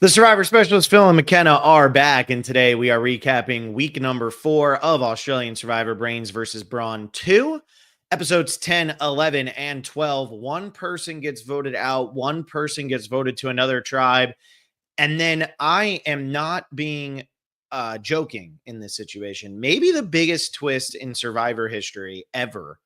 The Survivor Specialist Phil and McKenna are back, and today we are recapping week number 4 of Australian Survivor Brains versus Brawn 2. Episodes 10, 11, and 12. One person gets voted out, one person gets voted to another tribe. And then I am not being joking in this situation. Maybe the biggest twist in Survivor history ever.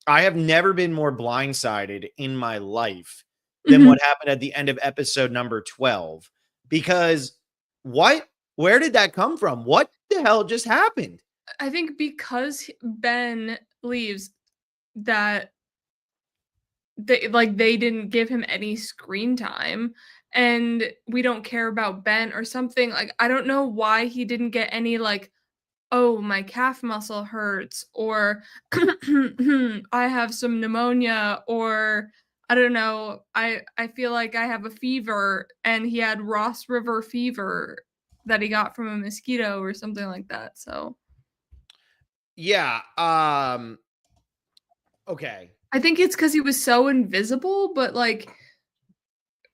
I have never been more blindsided in my life than what happened at the end of episode number 12. Because where did that come from? What the hell just happened? I think because Ben leaves, that they didn't give him any screen time, and we don't care about Ben or something. Like, I don't know why he didn't get any, like, oh, my calf muscle hurts, or I have some pneumonia, or I don't know, I feel like I have a fever, and he had Ross River fever that he got from a mosquito or something like that. So Yeah. Okay. I think it's because he was so invisible, but, like,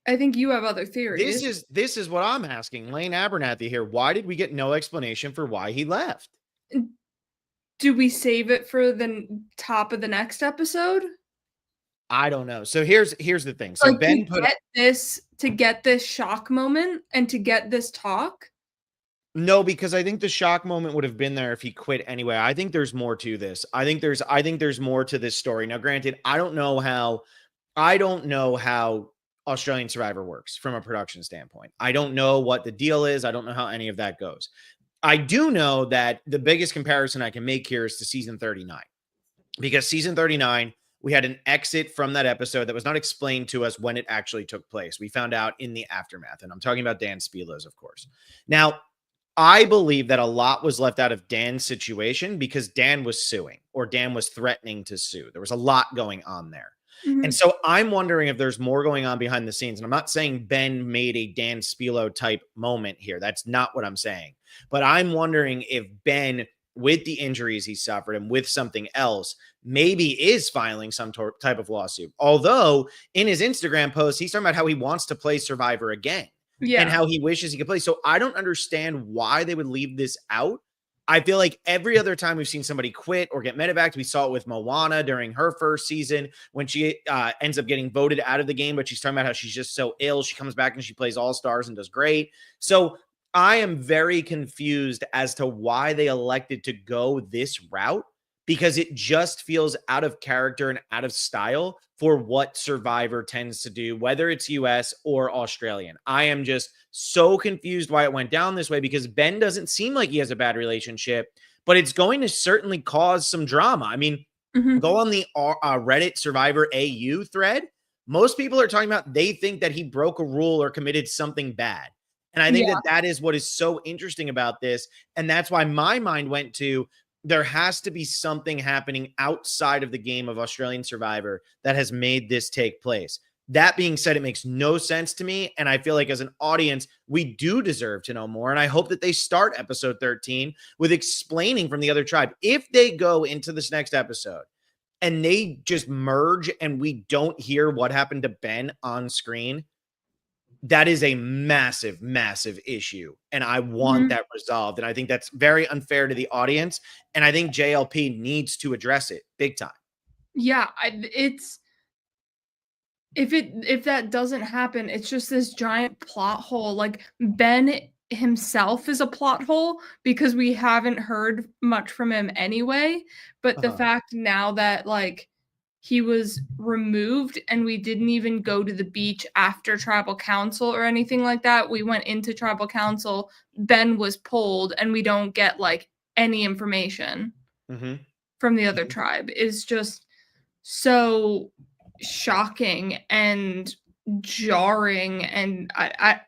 I think you have other theories. This is what I'm asking. Lane Abernathy here. Why did we get no explanation for why he left? Do we save it for the top of the next episode? I don't know. So here's the thing. So Like, Ben to get this shock moment and to get this talk? No, because I think the shock moment would have been there if he quit anyway. I think there's more to this. I think there's more to this story. Now, granted, I don't know how Australian Survivor works from a production standpoint. I don't know what the deal is. I don't know how any of that goes. I do know that the biggest comparison I can make here is to season 39. Because season 39, we had an exit from that episode that was not explained to us when it actually took place. We found out in the aftermath, and I'm talking about Dan Spielow's, of course. Now, I believe that a lot was left out of Dan's situation because Dan was suing, or Dan was threatening to sue. There was a lot going on there. And so I'm wondering if there's more going on behind the scenes. And I'm not saying Ben made a Dan Spilo type moment here. That's not what I'm saying. But I'm wondering if Ben, with the injuries he suffered and with something else, maybe is filing some type of lawsuit. Although in his Instagram post, he's talking about how he wants to play Survivor again. Yeah. And how he wishes he could play. So I don't understand why they would leave this out. I feel like every other time we've seen somebody quit or get medevaced, we saw it with Moana during her first season when she ends up getting voted out of the game, but she's talking about how she's just so ill. She comes back and she plays All Stars and does great. So I am very confused as to why they elected to go this route, because it just feels out of character and out of style for what Survivor tends to do, whether it's US or Australian. I am just so confused why it went down this way, because Ben doesn't seem like he has a bad relationship, but it's going to certainly cause some drama. I mean, go on the Reddit Survivor AU thread. Most people are talking about they think that he broke a rule or committed something bad. And I think that is what is so interesting about this. And that's why my mind went to, there has to be something happening outside of the game of Australian Survivor that has made this take place. That being said, it makes no sense to me. And I feel like as an audience, we do deserve to know more. And I hope that they start episode 13 with explaining from the other tribe. If they go into this next episode and they just merge and we don't hear what happened to Ben on screen, that is a massive, massive issue. And I want that resolved. And I think that's very unfair to the audience. And I think JLP needs to address it big time. Yeah, if that doesn't happen, it's just this giant plot hole. Like, Ben himself is a plot hole because we haven't heard much from him anyway. But the fact now that, like, he was removed and we didn't even go to the beach after tribal council or anything like that. We went into tribal council, Ben was pulled, and we don't get, like, any information from the other tribe is just so shocking and jarring. And I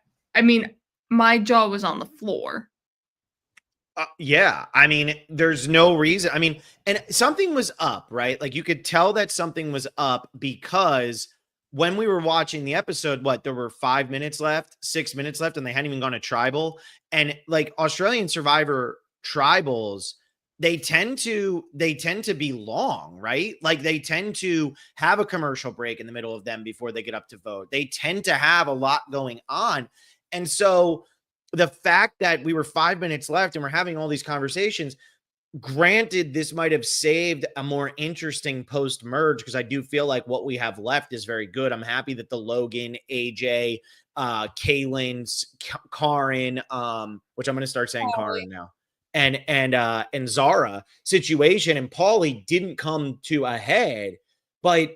mean, my jaw was on the floor. Yeah, I mean, there's no reason. I mean, and something was up, right? Like, you could tell that something was up because when we were watching the episode, there were 5 minutes left, 6 minutes left, and they hadn't even gone to tribal. And like Australian Survivor tribals, they tend to be long, right? Like, they tend to have a commercial break in the middle of them before they get up to vote. They tend to have a lot going on. And so the fact that we were 5 minutes left and we're having all these conversations, granted, this might have saved a more interesting post merge because I do feel like what we have left is very good. I'm happy that the Logan, AJ, Kaylin's, Karin, which I'm going to start saying Karin now, and Zara situation and Paulie didn't come to a head, but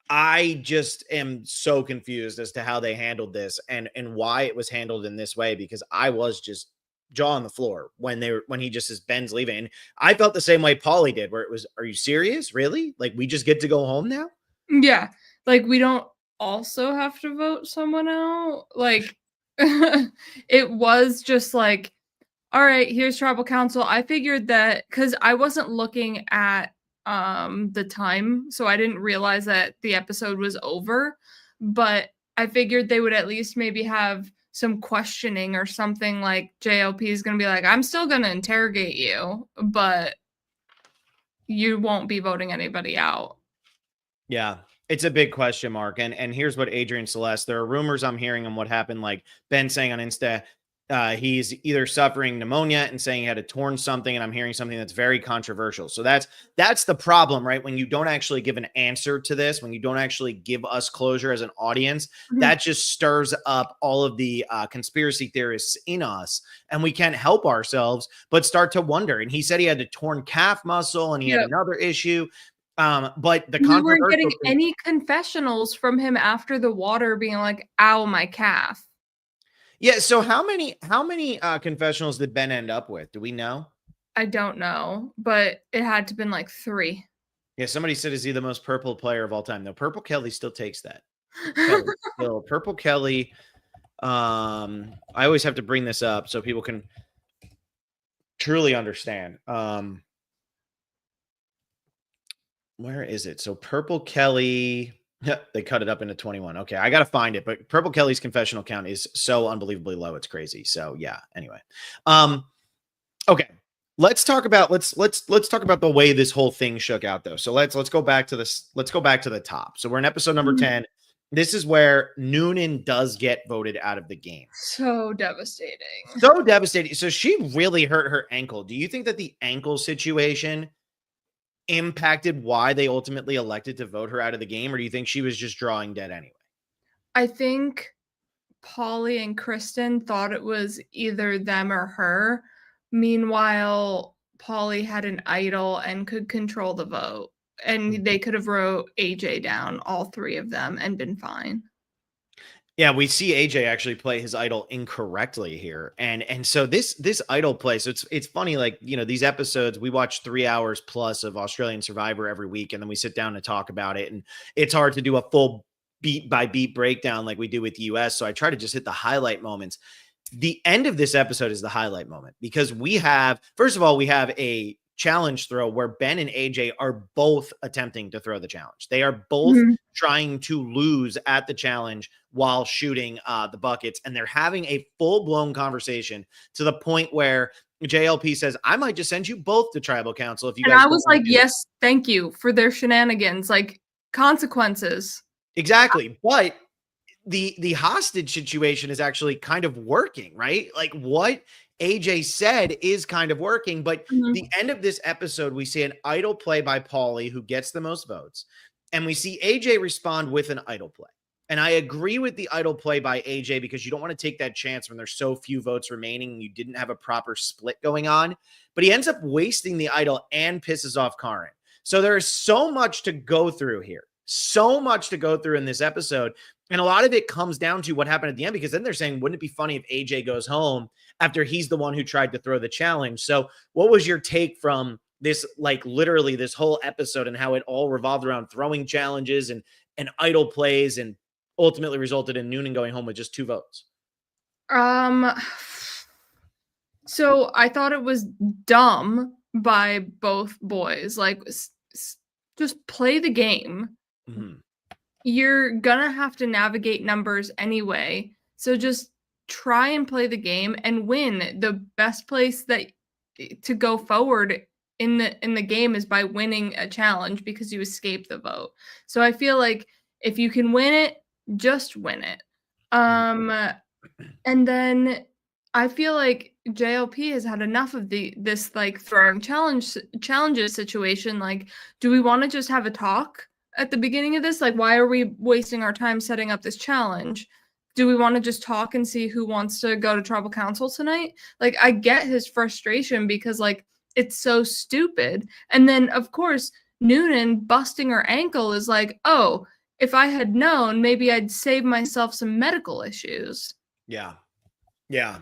I just am so confused as to how they handled this and why it was handled in this way, because I was just jaw on the floor when he just says Ben's leaving. And I felt the same way Paulie did, where it was, are you serious? Really? Like, we just get to go home now? Yeah. Like, we don't also have to vote someone out. Like, it was just like, all right, here's tribal council. I figured that because I wasn't looking at the time, so I didn't realize that the episode was over, but I figured they would at least maybe have some questioning or something, like JLP is going to be like, I'm still going to interrogate you, but you won't be voting anybody out. Yeah, it's a big question mark. And here's what Adrian Celeste, there are rumors I'm hearing on what happened, like Ben saying on Insta, he's either suffering pneumonia and saying he had a torn something, and I'm hearing something that's very controversial. So that's the problem, right? When you don't actually give an answer to this, when you don't actually give us closure as an audience, that just stirs up all of the conspiracy theorists in us, and we can't help ourselves but start to wonder. And he said he had a torn calf muscle and he had another issue. But the we weren't getting controversial thing, any confessionals from him after the water being like, ow, my calf. yeah. So how many confessionals did Ben end up with? Do we know? I don't know, but it had to been like 3. Yeah, somebody said, is he the most purple player of all time? No, Purple Kelly still takes that. Purple Kelly. I always have to bring this up so people can truly understand. Where is it? So Purple Kelly, they cut it up into 21. Okay, I got to find it, but Purple Kelly's confessional count is so unbelievably low. It's crazy. So yeah, anyway. Okay. Let's talk about talk about the way this whole thing shook out though. So let's go back to this. Let's go back to the top. So we're in episode number 10. This is where Noonan does get voted out of the game. So devastating. So devastating. So she really hurt her ankle. Do you think that the ankle situation impacted why they ultimately elected to vote her out of the game, or do you think she was just drawing dead anyway? I think Paulie and Kristen thought it was either them or her. Meanwhile, Paulie had an idol and could control the vote, and they could have wrote AJ down, all 3 of them, and been fine. Yeah, we see AJ actually play his idol incorrectly here. And so this idol play, so it's funny, like, you know, these episodes, we watch 3 hours plus of Australian Survivor every week, and then we sit down to talk about it. And it's hard to do a full beat by beat breakdown like we do with the US. So I try to just hit the highlight moments. The end of this episode is the highlight moment because we have, first of all, we have a challenge throw where Ben and AJ are both attempting to throw the challenge. They are both trying to lose at the challenge while shooting the buckets. And they're having a full-blown conversation to the point where JLP says, I might just send you both to tribal council if you guys. And I was like, yes, thank you for their shenanigans, like consequences. Exactly. But the hostage situation is actually kind of working, right? Like what AJ said is kind of working, but the end of this episode, we see an idol play by Paulie who gets the most votes, and we see AJ respond with an idol play. And I agree with the idol play by AJ because you don't want to take that chance when there's so few votes remaining and you didn't have a proper split going on. But he ends up wasting the idol and pisses off Karin. So there is so much to go through here. So much to go through in this episode. And a lot of it comes down to what happened at the end, because then they're saying, wouldn't it be funny if AJ goes home after he's the one who tried to throw the challenge? So what was your take from this, like literally this whole episode, and how it all revolved around throwing challenges and idol plays, and ultimately resulted in Noonan going home with just 2 votes? So I thought it was dumb by both boys. Like, just play the game. You're gonna have to navigate numbers anyway. So just try and play the game and win. The best place that to go forward in the game is by winning a challenge, because you escape the vote. So I feel like if you can win it, just win it. And then I feel like JLP has had enough of this like throwing challenges situation. Like, do we want to just have a talk at the beginning of this? Like, why are we wasting our time setting up this challenge? Do we want to just talk and see who wants to go to tribal council tonight? Like, I get his frustration because like it's so stupid. And then of course Noonan busting her ankle is like, oh, if I had known, maybe I'd save myself some medical issues. Yeah. Yeah.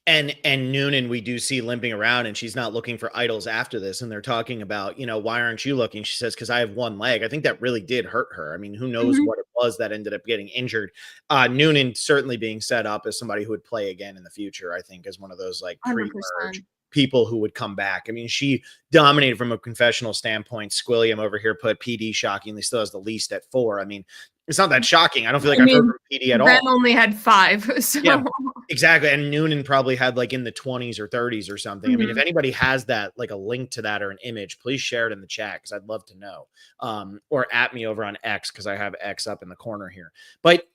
And Noonan, we do see limping around, and she's not looking for idols after this. And they're talking about, why aren't you looking? She says, because I have one leg. I think that really did hurt her. I mean, who knows Mhm. what it was that ended up getting injured. Noonan certainly being set up as somebody who would play again in the future, I think, as one of those like pre-merge 100%. people who would come back. I mean, she dominated from a confessional standpoint. Squilliam over here put PD shockingly still has the least at 4. I mean, it's not that shocking. I don't feel like I I've heard mean, from PD at Ben all. only had 5, Yeah, so exactly. And Noonan probably had like in the 20s or 30s or something. I mean, if Mhm. anybody has that, like a link to that or an image, please share it in the chat because I'd love to know. Or at me over on X because I have X up in the corner here. But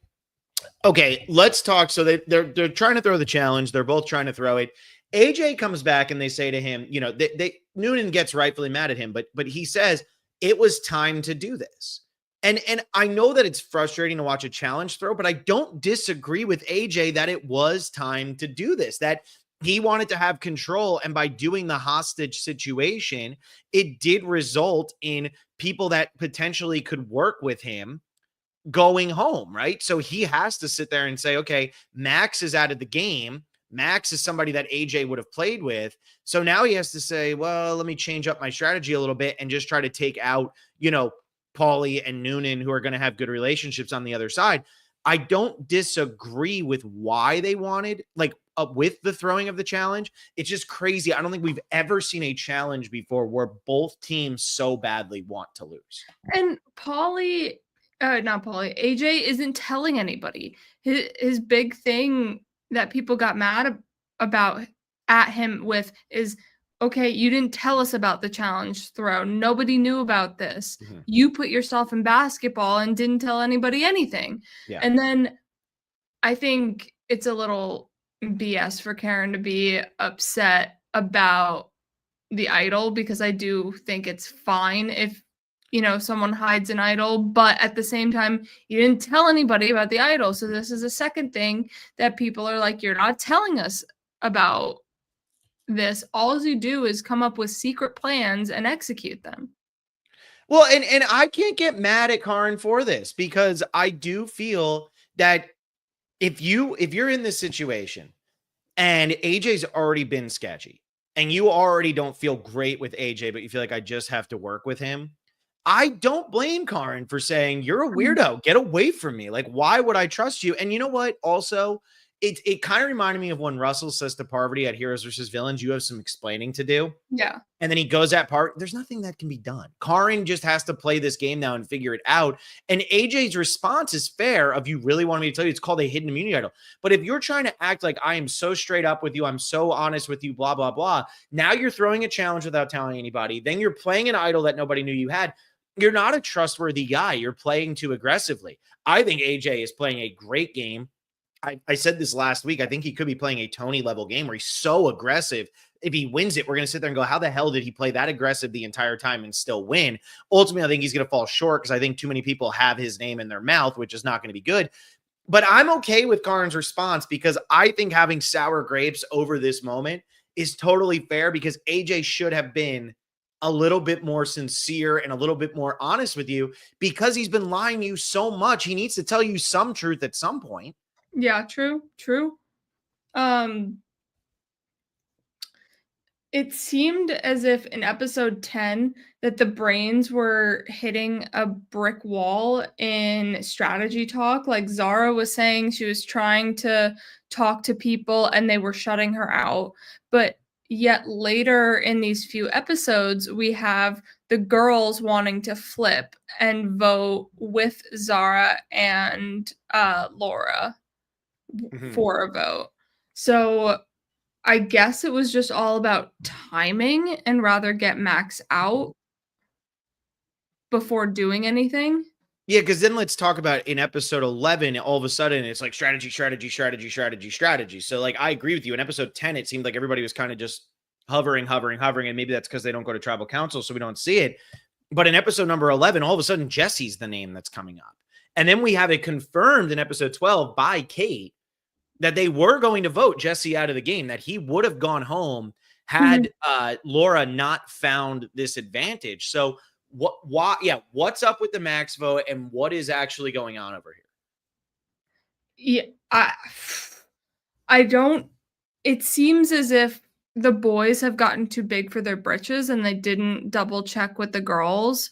okay, let's talk. So they're trying to throw the challenge. They're both trying to throw it. AJ comes back and they say to him, they Noonan gets rightfully mad at him, but he says it was time to do this. And I know that it's frustrating to watch a challenge throw, but I don't disagree with AJ that it was time to do this, that he wanted to have control. And by doing the hostage situation, it did result in people that potentially could work with him going home, right? So he has to sit there and say, okay, Max is out of the game. Max is somebody that AJ would have played with. So now he has to say, well, let me change up my strategy a little bit and just try to take out, Paulie and Noonan, who are going to have good relationships on the other side. I don't disagree with why they wanted, like, with the throwing of the challenge. It's just crazy. I don't think we've ever seen a challenge before where both teams so badly want to lose. And not Polly, AJ isn't telling anybody. His big thing that people got mad about at him with is, okay, you didn't tell us about the challenge throw. Nobody knew about this. Mhm. You put yourself in basketball and didn't tell anybody anything. Yeah. And then I think it's a little BS for Karen to be upset about the idol because I do think it's fine if someone hides an idol, but at the same time you didn't tell anybody about the idol. So this is a second thing that people are like, you're not telling us about this. All you do is come up with secret plans and execute them. Well, and I can't get mad at Karin for this because I do feel that if you're in this situation and AJ's already been sketchy and you already don't feel great with AJ, but you feel like I just have to work with him, I don't blame Karin for saying you're a Mhm. weirdo. Get away from me. Like, why would I trust you? And you know what? Also, it kind of reminded me of when Russell says to Parvati at Heroes versus Villains, you have some explaining to do. Yeah. And then he goes at part. There's nothing that can be done. Karin just has to play this game now and figure it out. And AJ's response is fair of you really want me to tell you it's called a hidden immunity idol. But if you're trying to act like I am so straight up with you, I'm so honest with you, blah, blah, blah. Now you're throwing a challenge without telling anybody. Then you're playing an idol that nobody knew you had. You're not a trustworthy guy. You're playing too aggressively. I think AJ is playing a great game. I said this last week. I think he could be playing a Tony level game where he's so aggressive. If he wins it, we're going to sit there and go, how the hell did he play that aggressive the entire time and still win? Ultimately, I think he's going to fall short because I think too many people have his name in their mouth, which is not going to be good. But I'm okay with Karin's response because I think having sour grapes over this moment is totally fair because AJ should have been a little bit more sincere and a little bit more honest with you because he's been lying to you so much. He needs to tell you some truth at some point. Yeah, true, true. Um It seemed as if in episode 10 that the brains were hitting a brick wall in strategy talk. Like Zara was saying she was trying to talk to people and they were shutting her out. But yet later in these few episodes, we have the girls wanting to flip and vote with Zara and Laura Mhm. for a vote. So I guess it was just all about timing and rather get Max out before doing anything. Yeah, because then let's talk about in episode 11, all of a sudden it's like strategy, strategy, strategy, strategy, strategy. So, like, I agree with you. In episode 10, it seemed like everybody was kind of just hovering, hovering, hovering. And maybe that's because they don't go to tribal council, so we don't see it. But in episode number 11, all of a sudden, Jesse's the name that's coming up. And then we have it confirmed in episode 12 by Kate that they were going to vote Jesse out of the game, that he would have gone home Mhm. had Laura not found this advantage. So, what's up with the max vote and what is actually going on over here? Yeah, I don't it seems as if the boys have gotten too big for their britches and they didn't double check with the girls.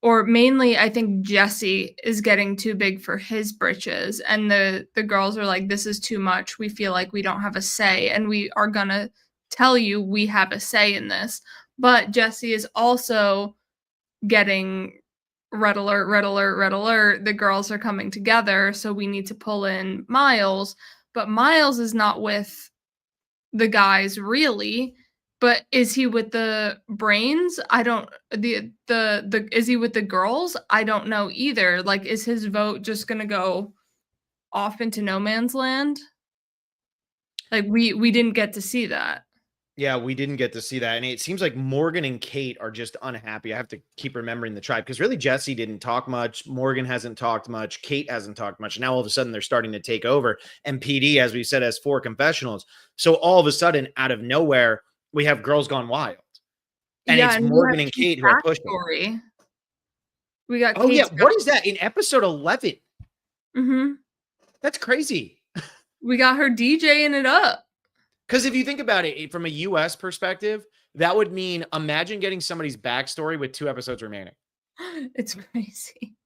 Or mainly, I think Jesse is getting too big for his britches, and the girls are like, "This is too much. We feel like we don't have a say, and we are gonna tell you we have a say in this." But Jesse is also getting red alert, red alert, red alert. The girls are coming together, so we need to pull in Miles. But Miles is not with the guys really, but is he with the brains? I don't the is he with the girls? I don't know either. Like, is his vote just gonna go off into no man's land? Like, we didn't get to see that. Yeah, we didn't get to see that. And it seems like Morgan and Kate are just unhappy. I have to keep remembering the tribe because really Jesse didn't talk much. Morgan hasn't talked much. Kate hasn't talked much. Now all of a sudden they're starting to take over. And PD, as we said, has 4 confessionals. So all of a sudden, out of nowhere, we have Girls Gone Wild. And Yeah, it's and we have Morgan and Kate's Kate who are pushing. backstory. We got Oh, yeah. Kate's back What is that in episode 11? Mhm. That's crazy. We got her DJing it up. Because if you think about it from a US perspective, that would mean imagine getting somebody's backstory with 2 episodes remaining. It's crazy.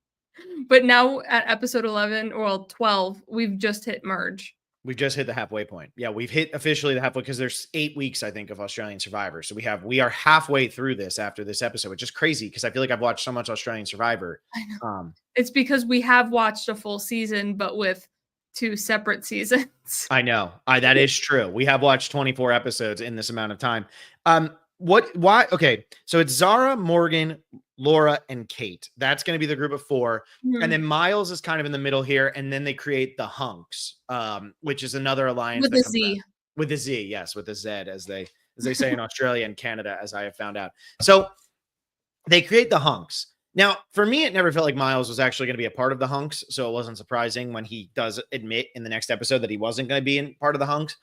But now at episode 11, well, 12, we've just hit merge. We've just hit the halfway point. Yeah, we've hit officially the halfway because there's 8 weeks, I think, of Australian Survivor. So we are halfway through this after this episode, which is crazy because I feel like I've watched so much Australian Survivor. I know. Um, It's because we have watched a full season, but with 2 separate seasons. I know. That is true. We have watched 24 episodes in this amount of time. Why? Okay. So it's Zara, Morgan, Laura, and Kate. That's going to be the group of 4. And Mhm. then Miles is kind of in the middle here. And then they create the Hunks, which is another alliance With that a comes out Z. with a Z. Yes, with a Z, as they say in Australia and Canada, as I have found out. So they create the Hunks. Now, for me, it never felt like Miles was actually going to be a part of the Hunks, so it wasn't surprising when he does admit in the next episode that he wasn't going to be in part of the Hunks.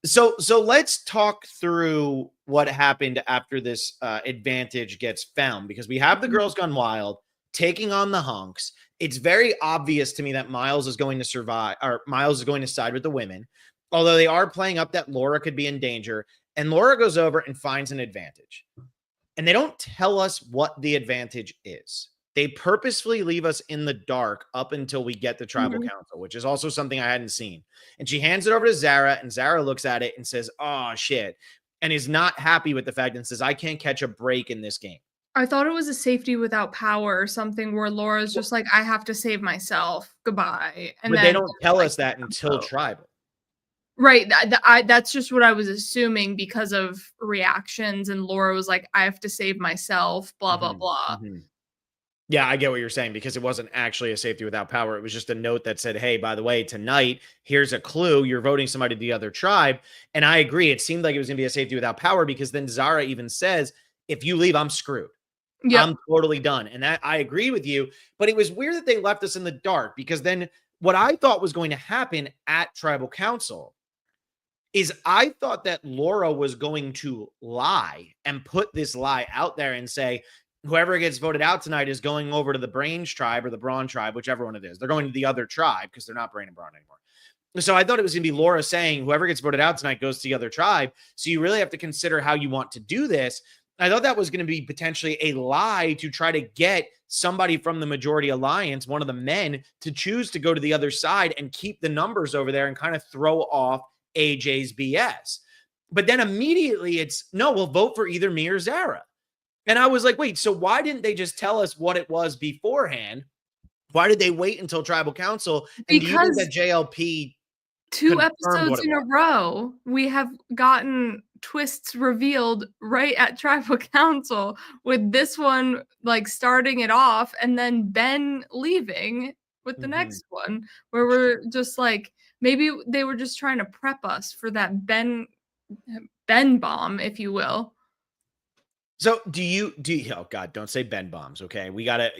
So let's talk through what happened after this advantage gets found, because we have the Mhm. Girls Gone Wild taking on the Hunks. It's very obvious to me that Miles is going to survive, or Miles is going to side with the women, although they are playing up that Laura could be in danger. And Laura goes over and finds an advantage. And they don't tell us what the advantage is. They purposefully leave us in the dark up until we get the tribal Mhm. council, which is also something I hadn't seen. And she hands it over to Zara, and Zara looks at it and says, "Oh shit," and is not happy with the fact and says, "I can't catch a break in this game." I thought it was a safety without power or something where Laura's just like, "I have to save myself. Goodbye." And But they then don't tell like us that until vote. tribal. Right, that's just what I was assuming because of reactions, and Laura was like, "I have to save myself, blah, blah, Mhm, blah." mhm. Yeah, I get what you're saying because it wasn't actually a safety without power. It was just a note that said, "Hey, by the way, tonight, here's a clue. You're voting somebody to the other tribe." And I agree. It seemed like it was going to be a safety without power because then Zara even says, "If you leave, I'm screwed. Yep. I'm totally done." And that I agree with you. But it was weird that they left us in the dark because then what I thought was going to happen at tribal council is I thought that Laura was going to lie and put this lie out there and say, whoever gets voted out tonight is going over to the Brains tribe or the Brawn tribe, whichever one it is. They're going to the other tribe because they're not Brain and Brawn anymore. So I thought it was going to be Laura saying, whoever gets voted out tonight goes to the other tribe. So you really have to consider how you want to do this. I thought that was going to be potentially a lie to try to get somebody from the majority alliance, one of the men, to choose to go to the other side and keep the numbers over there and kind of throw off AJ's BS. But then immediately it's, no, we'll vote for either me or Zara. And I was like, wait, so why didn't they just tell us what it was beforehand? Why did they wait until tribal council? And do you think Because that JLP 2 confirmed what episodes it in a was? row, we have gotten twists revealed right at tribal council, with this one like starting it off and then Ben leaving with the next one, where we're just like, maybe they were just trying to prep us for that Ben bomb, if you will. So oh God, don't say Ben bombs. Okay. We gotta,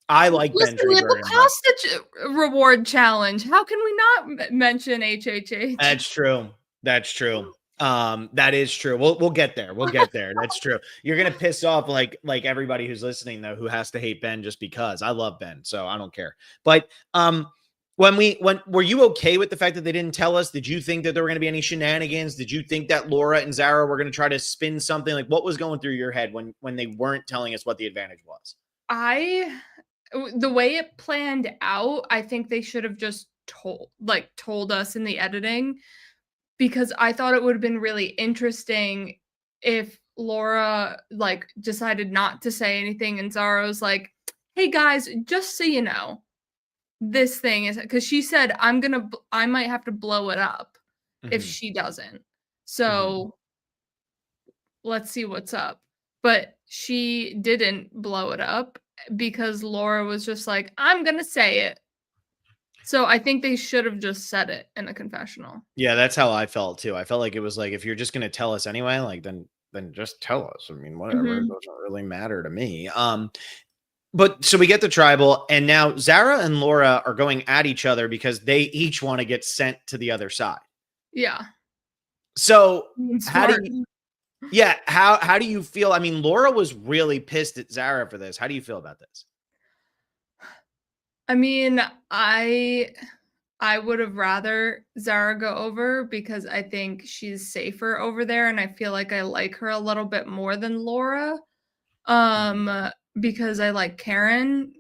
I like Ben Listen, we have Trigger. a cost reward challenge. How can we not mention HHH? That's true. That's true. That is true. We'll get there. We'll get there. That's true. You're gonna piss off like everybody who's listening though, who has to hate Ben just because. I love Ben, so I don't care. But when were you okay with the fact that they didn't tell us? Did you think that there were going to be any shenanigans? Did you think that Laura and Zara were going to try to spin something? Like, what was going through your head when they weren't telling us what the advantage was? The way it planned out, I think they should have just told us in the editing, because I thought it would have been really interesting if Laura like decided not to say anything and Zara was like, "Hey guys, just so you know, this thing is," because she said, I might have to blow it up if she doesn't. So let's see what's up. But she didn't blow it up because Laura was just like, I'm gonna say it. So I think they should have just said it in a confessional. Yeah, that's how I felt too. I felt like it was like, if you're just gonna tell us anyway, like then just tell us. I mean, whatever. It doesn't really matter to me. But so we get the tribal, and now Zara and Laura are going at each other because they each want to get sent to the other side. Yeah. So Smart. how do you feel? I mean, Laura was really pissed at Zara for this. How do you feel about this? I mean, I would have rather Zara go over because I think she's safer over there, and I feel like I like her a little bit more than Laura. Because I like Karen.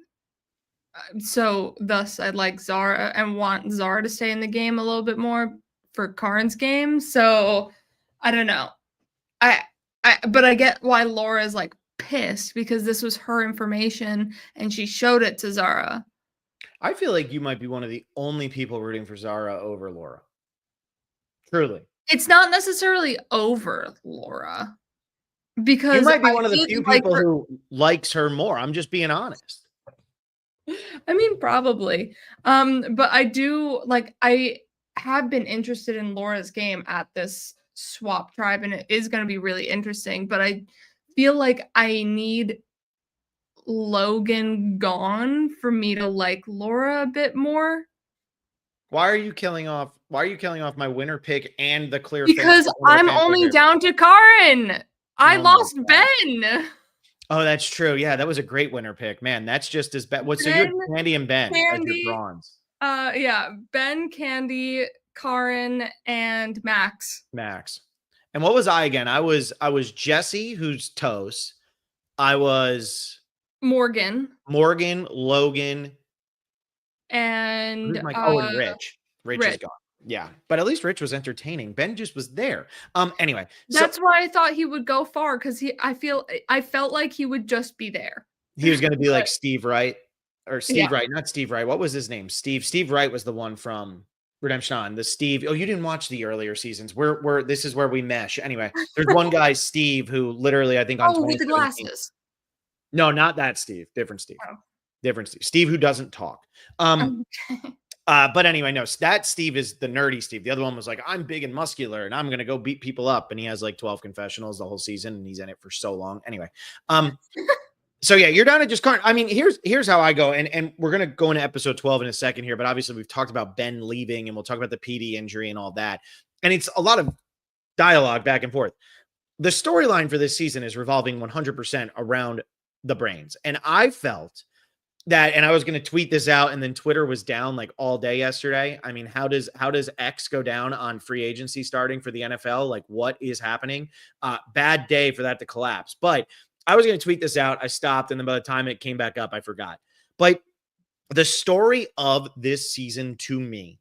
So thus I like Zara and want Zara to stay in the game a little bit more for Karen's game. So I don't know. But I get why Laura is like pissed, because this was her information and she showed it to Zara. I feel like you might be one of the only people rooting for Zara over Laura. Truly. It's not necessarily over Laura, because you might be one of the few people who likes her more. I'm just being honest. I mean, probably. But I have been interested in Laura's game at this swap tribe, and it is going to be really interesting. But I feel like I need Logan gone for me to like Laura a bit more. Why are you killing off my winner pick and the clear? Because I'm only down to Karen. I lost Ben. Oh, that's true. Yeah, that was a great winner pick, man. That's just as bad. So you're Candy and Ben as your bronze. Yeah, Ben, Candy, Karen, and Max. And what was I again? I was Jesse, who's toast. I was Morgan, Logan, and and Rich. Rich is gone. Yeah, but at least Rich was entertaining. Ben just was there. Anyway, that's why I thought he would go far, because I felt like he would just be there. He was going to be like Steve Wright, or Steve Wright, not Steve Wright. What was his name? Steve Wright was the one from Redemption On. The Steve. Oh, you didn't watch the earlier seasons. This is where we mesh. Anyway, there's one guy, Steve, who literally I think on with the glasses. No, not that Steve. Different Steve. Oh. Different Steve. Steve who doesn't talk. But anyway, no, that Steve is the nerdy Steve. The other one was like, I'm big and muscular and I'm going to go beat people up. And he has like 12 confessionals the whole season and he's in it for so long. Anyway. So yeah, you're down to just Karen. I mean, here's how I go. And we're going to go into episode 12 in a second here, but obviously we've talked about Ben leaving and we'll talk about the PD injury and all that. And it's a lot of dialogue back and forth. The storyline for this season is revolving 100% around the brains. And I felt that, and I was going to tweet this out, and then Twitter was down like all day yesterday. I mean, how does X go down on free agency starting for the NFL? Like, what is happening? Bad day for that to collapse. But I was going to tweet this out. I stopped, and then by the time it came back up, I forgot. But the story of this season, to me,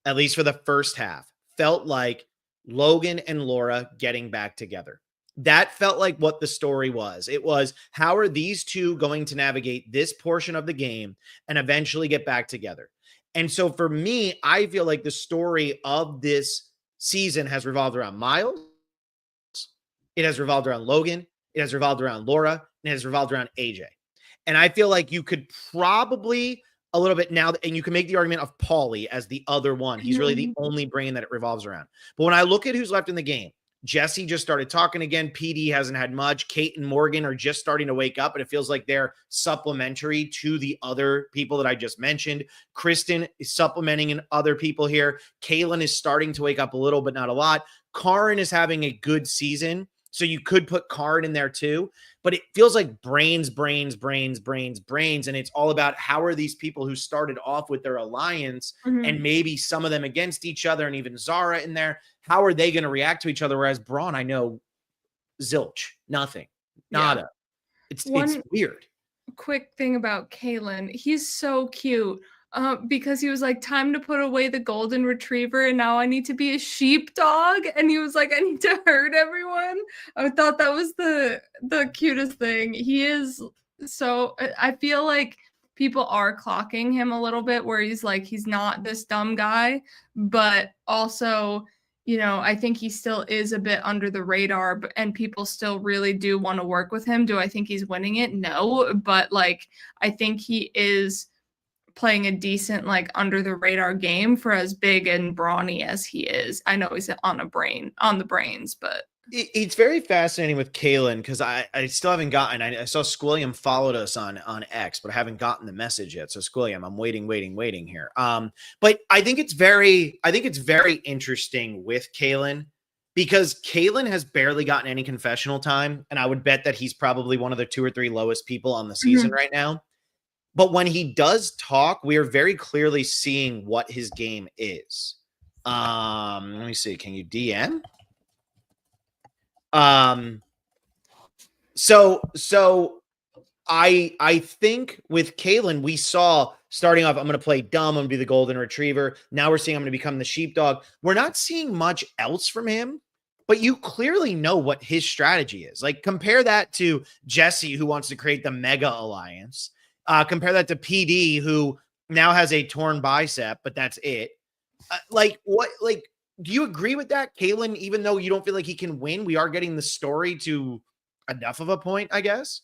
at least for the first half, felt like Logan and Laura getting back together. That felt like what the story was. It was, how are these two going to navigate this portion of the game and eventually get back together? And so for me, I feel like the story of this season has revolved around Miles, It has revolved around Logan. It has revolved around Laura. And it has revolved around AJ. And I feel like you could probably a little bit now, and you can make the argument of Paulie as the other one. He's really the only brain that it revolves around. But when I look at who's left in the game, Jesse just started talking again. PD hasn't had much. Kate and Morgan are just starting to wake up, and it feels like they're supplementary to the other people that I just mentioned. Kristen is supplementing in other people here. Kaylin is starting to wake up a little, but not a lot. Karin is having a good season, so you could put Karin in there too. But it feels like brains, and it's all about how are these people who started off with their alliance and maybe some of them against each other, and even Zara in there, how are they going to react to each other? Whereas Brawn, I know, zilch, nothing, nada. Yeah. It's weird. Quick thing about Kalen, he's so cute. Because he was like, time to put away the golden retriever, and now I need to be a sheepdog. And he was like, I need to hurt everyone. I thought that was the cutest thing. He is so. I feel like people are clocking him a little bit, where he's like, he's not this dumb guy, but also, you know, I think he still is a bit under the radar, and people still really do want to work with him. Do I think he's winning it? No, but like, I think he is playing a decent, like, under the radar game for as big and brawny as he is. I know he's on the brains, but it's very fascinating with Kaylin, because I still haven't gotten. I saw Squilliam followed us on X, but I haven't gotten the message yet. So Squilliam, I'm waiting here. But I think it's very interesting with Kaylin, because Kaylin has barely gotten any confessional time, and I would bet that he's probably one of the 2 or 3 lowest people on the season right now. But when he does talk, we are very clearly seeing what his game is. Let me see. Can you DM? So I think with Kaylin, we saw starting off, I'm going to play dumb. I'm going to be the golden retriever. Now we're seeing I'm going to become the sheepdog. We're not seeing much else from him, but you clearly know what his strategy is. Like, compare that to Jesse, who wants to create the mega alliance. Compare that to PD, who now has a torn bicep, but that's it. Do you agree with that, Kaylin? Even though you don't feel like he can win, we are getting the story to enough of a point, I guess.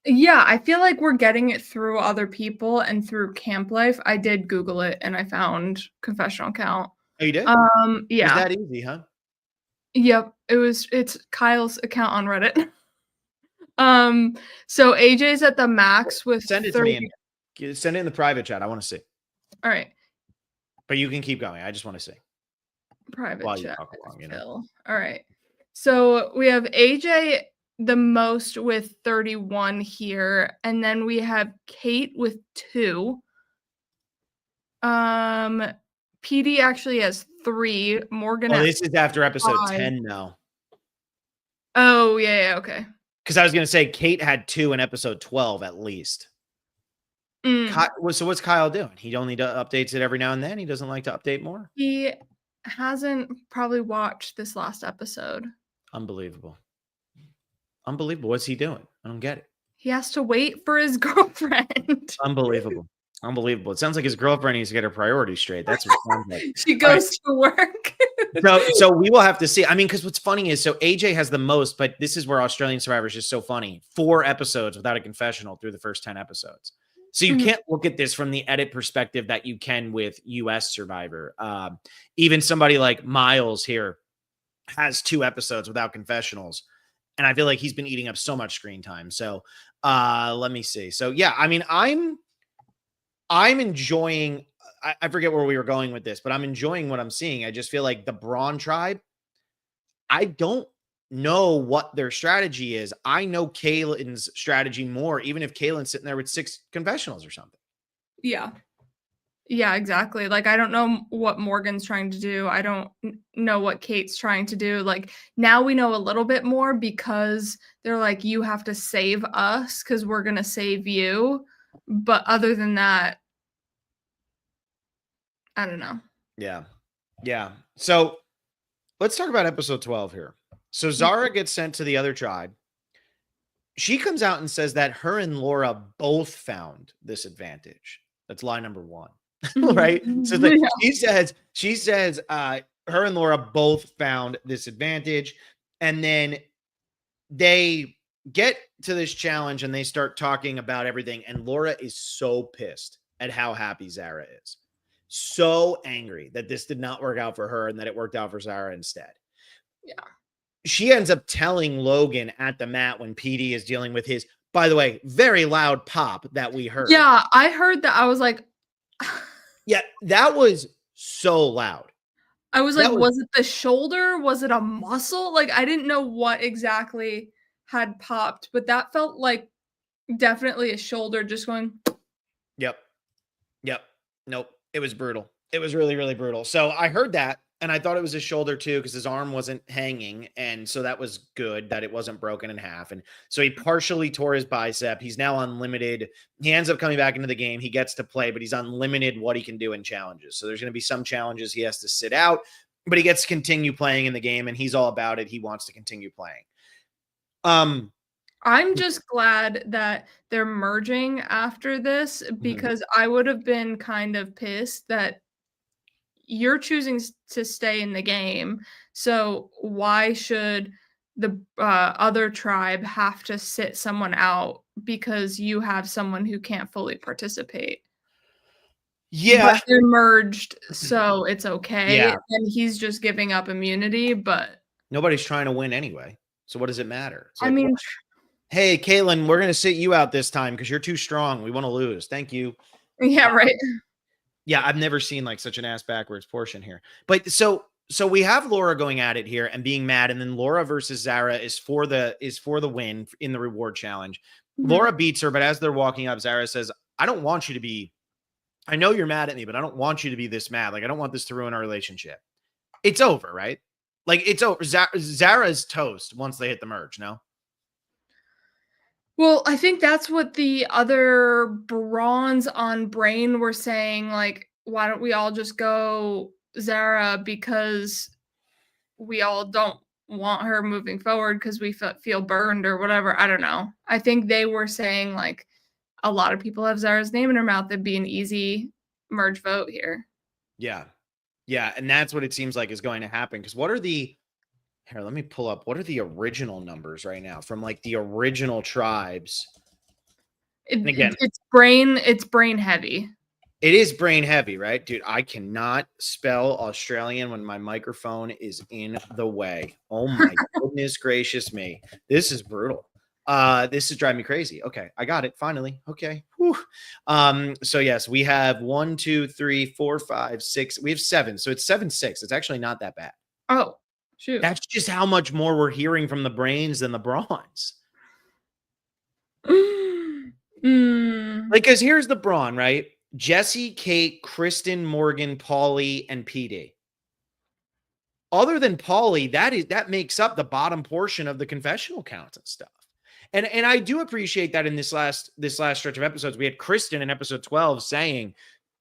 Yeah, I feel like we're getting it through other people and through camp life. I did Google it, and I found confessional count. Oh, you did? Yeah. Is that easy, huh? Yep. It's Kyle's account on Reddit. So AJ's at the max with send it 30. To me. Send it in the private chat. I want to see. All right. But you can keep going. I just want to see. Private chat. All right. So we have AJ the most with 31 here, and then we have Kate with 2. PD actually has 3. Morgan. Oh, this is after episode 10 now. Oh, yeah, okay. Because I was going to say Kate had 2 in episode 12 at least. So what's Kyle doing? He only updates it every now and then. He doesn't like to update more. He hasn't probably watched this last episode. Unbelievable. What's he doing? I don't get it. He has to wait for his girlfriend. Unbelievable. It sounds like his girlfriend needs to get her priorities straight. That's what it sounds like. She goes to work. So we will have to see. I mean, because what's funny is, so AJ has the most, but this is where Australian Survivor is just so funny. 4 episodes without a confessional through the first 10 episodes. So you can't look at this from the edit perspective that you can with US Survivor. Even somebody like Miles here has 2 episodes without confessionals. And I feel like he's been eating up so much screen time. So let me see. So yeah, I mean, I'm enjoying, I forget where we were going with this, but I'm enjoying what I'm seeing. I just feel like the Brawn tribe, I don't know what their strategy is. I know Kaylin's strategy more, even if Kaylin's sitting there with 6 confessionals or something. Yeah. Yeah, exactly. Like, I don't know what Morgan's trying to do. I don't know what Kate's trying to do. Like, now we know a little bit more, because they're like, you have to save us because we're going to save you. But other than that, I don't know. Yeah. Yeah. So let's talk about episode 12 here. So Zara gets sent to the other tribe. She comes out and says that her and Laura both found this advantage. That's lie number 1. Right? So like, she says her and Laura both found this advantage. And then they get to this challenge and they start talking about everything. And Laura is so pissed at how happy Zara is. So angry that this did not work out for her and that it worked out for Zara instead. Yeah. She ends up telling Logan at the mat when PD is dealing with his, by the way, very loud pop that we heard. Yeah, I heard that. I was like, yeah, that was so loud. I was like, was it the shoulder? Was it a muscle? Like, I didn't know what exactly had popped, but that felt like definitely a shoulder just going. Yep. Nope. It was brutal. It was really, really brutal. So I heard that and I thought it was his shoulder too, because his arm wasn't hanging. And so that was good that it wasn't broken in half. And so he partially tore his bicep. He's now unlimited. He ends up coming back into the game. He gets to play, but he's unlimited what he can do in challenges. So there's going to be some challenges he has to sit out, but he gets to continue playing in the game and he's all about it. He wants to continue playing. I'm just glad that they're merging after this, because I would have been kind of pissed that you're choosing to stay in the game. So why should the other tribe have to sit someone out because you have someone who can't fully participate? Yeah. But they're merged, so it's okay. Yeah. And he's just giving up immunity, but nobody's trying to win anyway. So what does it matter? It's I like, mean, hey, Caitlin, we're going to sit you out this time because you're too strong. We want to lose. Thank you. yeah, right. Yeah, I've never seen like such an ass backwards portion here. But so we have Laura going at it here and being mad, and then Laura versus Zara is for the win in the reward challenge. Laura beats her, but as they're walking up, Zara says, I don't want you to be, I know you're mad at me, but I don't want you to be this mad. Like, I don't want this to ruin our relationship. It's over, right? Like, it's over. Zara's toast once they hit the merge, no? Well, I think that's what the other Brawns on Brain were saying, like, why don't we all just go Zara, because we all don't want her moving forward because we feel burned or whatever. I don't know. I think they were saying, like, a lot of people have Zara's name in her mouth. It'd be an easy merge vote here. Yeah. Yeah, and that's what it seems like is going to happen, because what are the here, let me pull up. What are the original numbers right now from like the original tribes? And again, it's brain heavy. It is brain heavy, right? Dude, I cannot spell Australian when my microphone is in the way. Oh my goodness gracious me. This is brutal. This is driving me crazy. Okay, I got it finally. Okay. Whew. So yes, we have 1, 2, 3, 4, 5, 6. We have 7. So it's 7-6. It's actually not that bad. Oh. Shoot. That's just how much more we're hearing from the Brains than the Brawns. Like, because here's the Brawn, right? Jesse, Kate, Kristen, Morgan, Paulie, and PD. Other than Paulie, that makes up the bottom portion of the confessional counts and stuff. And I do appreciate that in this last stretch of episodes, we had Kristen in episode 12 saying,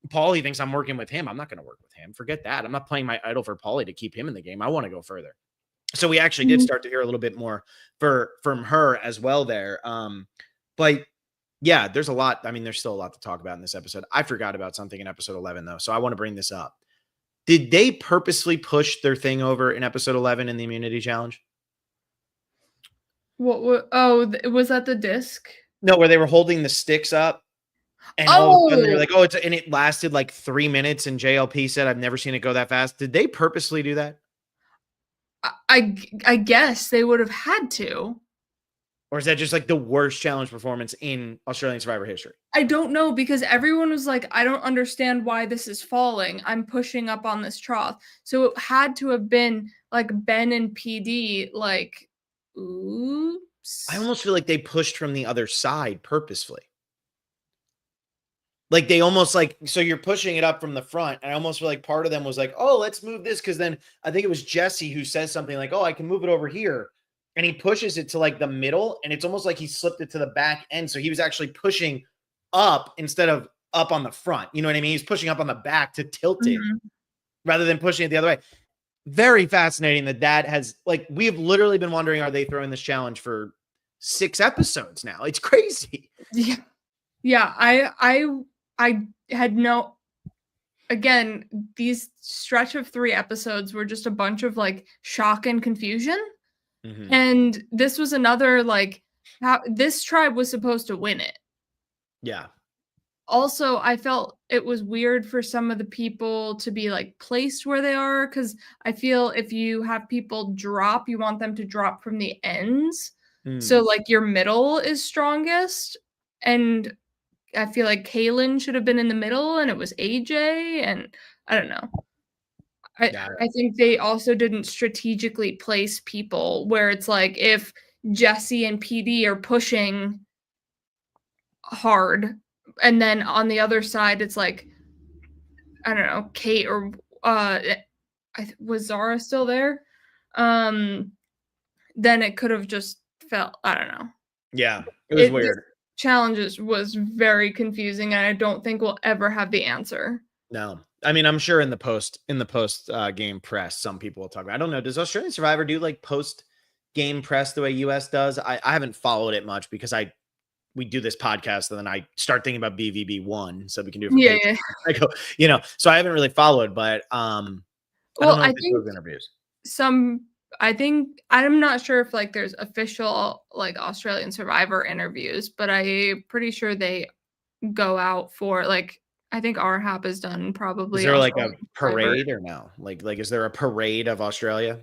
Paulie thinks I'm working with him. I'm not going to work with him. Forget that. I'm not playing my idol for Paulie to keep him in the game. I want to go further. So we actually did start to hear a little bit more from her as well there. But yeah, there's a lot. I mean, there's still a lot to talk about in this episode. I forgot about something in episode 11 though. So I want to bring this up. Did they purposely push their thing over in episode 11 in the immunity challenge? What was that the disc? No, where they were holding the sticks up. And all of a sudden they're like, oh, and it lasted like 3 minutes. And JLP said, I've never seen it go that fast. Did they purposely do that? I guess they would have had to. Or is that just like the worst challenge performance in Australian Survivor history? I don't know, because everyone was like, I don't understand why this is falling. I'm pushing up on this trough. So it had to have been like Ben and PD, like, oops. I almost feel like they pushed from the other side purposefully. Like they almost like, so you're pushing it up from the front. And I almost feel like part of them was like, oh, let's move this. Cause then I think it was Jesse who says something like, oh, I can move it over here. And he pushes it to like the middle. And it's almost like he slipped it to the back end. So he was actually pushing up instead of up on the front. You know what I mean? He's pushing up on the back to tilt it rather than pushing it the other way. Very fascinating that has, like, we have literally been wondering, are they throwing this challenge for 6 episodes now? It's crazy. Yeah. Yeah. I had no, again, these stretch of 3 episodes were just a bunch of like shock and confusion. Mhm. And this was another, like, how this tribe was supposed to win it. Yeah. Also, I felt it was weird for some of the people to be, like, placed where they are, because I feel if you have people drop, you want them to drop from the ends. So, Mm. like, your middle is strongest, and I feel like Kaylin should have been in the middle, and it was AJ, and I don't know. I Got I it. think they also didn't strategically place people where it's like if Jesse and PD are pushing hard, and then on the other side, it's like, I don't know, Kate or was Zara still there? Um, then it could have just felt, I don't know. Yeah. It was It This weird. challenges was very confusing, and I don't think we'll ever have the answer. No. I mean, I'm sure in the post game press, some people will talk about. I don't know. Does Australian Survivor do like post game press the way US does? I haven't followed it much because we do this podcast and then I start thinking about BVB1 so we can do it for Yeah, Patreon. yeah. I go, so I haven't really followed, but I don't Well, know if I it's think those interviews. some I think I'm not sure if, like, there's official, like, Australian Survivor interviews, but I'm pretty sure they go out for, like, I think RHAP has done Is probably there like a Australian Survivor. parade or no? Like is there a parade of Australia?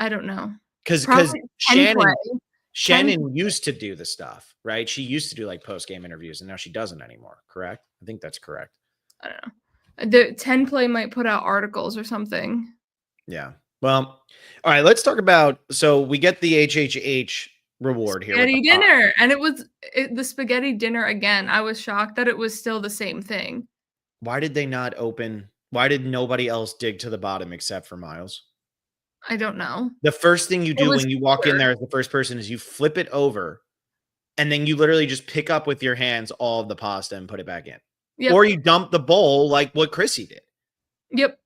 I don't know. Because Probably 10 Shannon play. 10 Shannon used to do the stuff, right? She used to do like post game interviews, and now she doesn't anymore. Correct? I think that's correct. I don't know. The 10 play might put out articles or something. Yeah. Well, all right. Let's talk about. So we get the HHH reward here with the Spaghetti pot. dinner, and it was the spaghetti dinner again. I was shocked that it was still the same thing. Why did they not open? Why did nobody else dig to the bottom except for Miles? I don't know. The first thing you It do was when you walk in weird. there as the first person is you flip it over, and then you literally just pick up with your hands all of the pasta and put it back in, or Yep. you dump the bowl like what Chrissy did. Yep.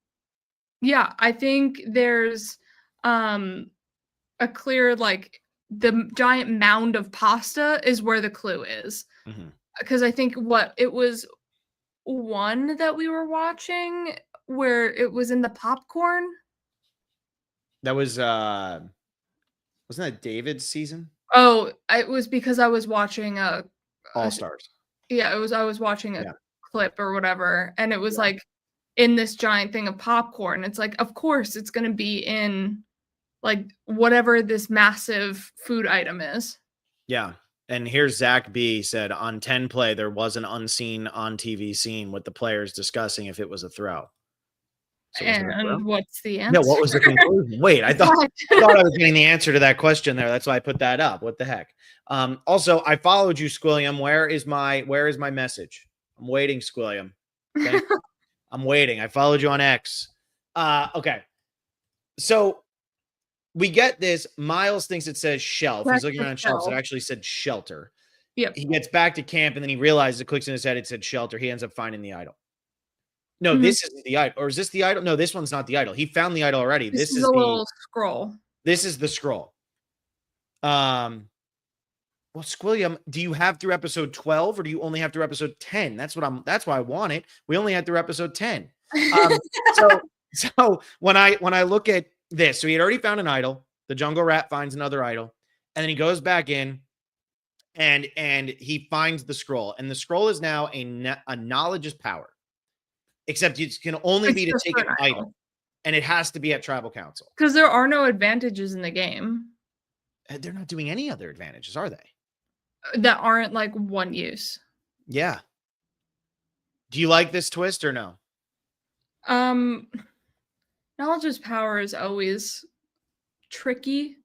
Yeah, I think there's, um, a clear, like, the giant mound of pasta is where the clue is. Mhm. Because I think it was one that we were watching where it was in the popcorn? That was wasn't that David's season? Oh, it was because I was watching All a Stars. yeah, I was watching a Yeah. clip or whatever, and it was, Yeah. like, in this giant thing of popcorn. It's like, of course, it's gonna be in, like, whatever this massive food item is. Yeah. And here's Zach B said on 10 play, there was an unseen on TV scene with the players discussing if it was a throw. So was it a throw? And what's the Yeah. answer? What was the conclusion? Wait, I thought What? I was getting the answer to that question there. That's why I put that up. What the heck? Also, I followed you, Squilliam. Where is my message? I'm waiting, Squilliam. Thank you. I'm waiting. I followed you on X. Okay. So we get this. Miles thinks it says shelf. He's Correct looking the around shelves. It shell. actually said shelter. Yep. He gets back to camp and then he realizes it clicks in his head. It said shelter. He ends up finding the idol. No, Mhm. this isn't the idol. Or is this the idol? No, this one's not the idol. He found the idol already. This This is is a the little scroll. this is the scroll. Well, Squilliam, do you have through episode 12 or do you only have through episode 10? That's why I want it. We only had through episode 10. So so when I look at this, so he had already found an idol. The jungle rat finds another idol, and then he goes back in and he finds the scroll. And the scroll is now a knowledge is power. Except it can only It's be to just take for an an idol, idol. and it has to be at tribal council. Because there are no advantages in the game They're not doing any other advantages, are they? that aren't, like, one use. Yeah. Do you like this twist or no? Um, Knowledge is power is always tricky.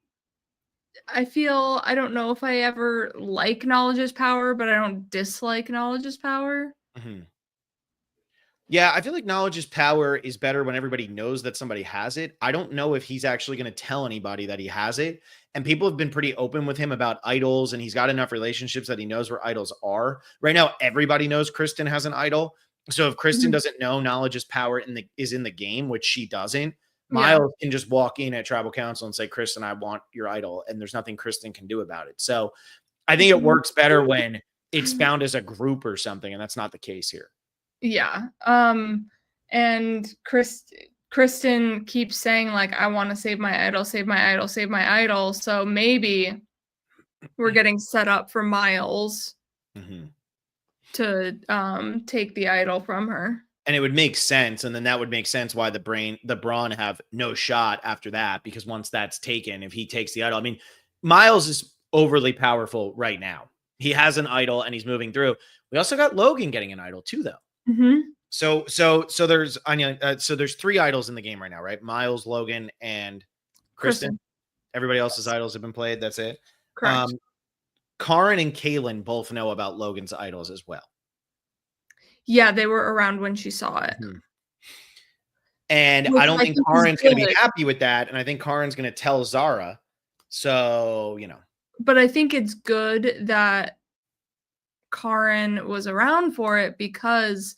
I don't know if I ever like knowledge is power, but I don't dislike knowledge is power. Mhm. Yeah, I feel like knowledge is power is better when everybody knows that somebody has it. I don't know if he's actually going to tell anybody that he has it. And people have been pretty open with him about idols, and he's got enough relationships that he knows where idols are. Right now, everybody knows Kristen has an idol. So if Kristen Mhm. doesn't know knowledge is power is in the game, which she doesn't, Yeah. Miles can just walk in at tribal council and say, Kristen, I want your idol. And there's nothing Kristen can do about it. So I think it works better when it's found as a group or something. And that's not the case here. Yeah. And Kristen keeps saying, like, I want to save my idol, save my idol, save my idol. So maybe we're getting set up for Miles Mhm. to take the idol from her. And it would make sense, and then that would make sense why the Brawn have no shot after that, because once that's taken, if he takes the idol, I mean, Miles is overly powerful right now. He has an idol and he's moving through. We also got Logan getting an idol too, though. Mm-hmm. So there's Anya. So there's 3 idols in the game right now, right? Miles, Logan, and Kristen. Kristen. Everybody else's idols have been played. That's it. Correct. Karin and Kaylin both know about Logan's idols as well. Yeah, they were around when she saw it. Mhm. And Which I don't I think think is Karin's going to be good. happy with that. And I think Karin's going to tell Zara. So, But I think it's good that Karin was around for it because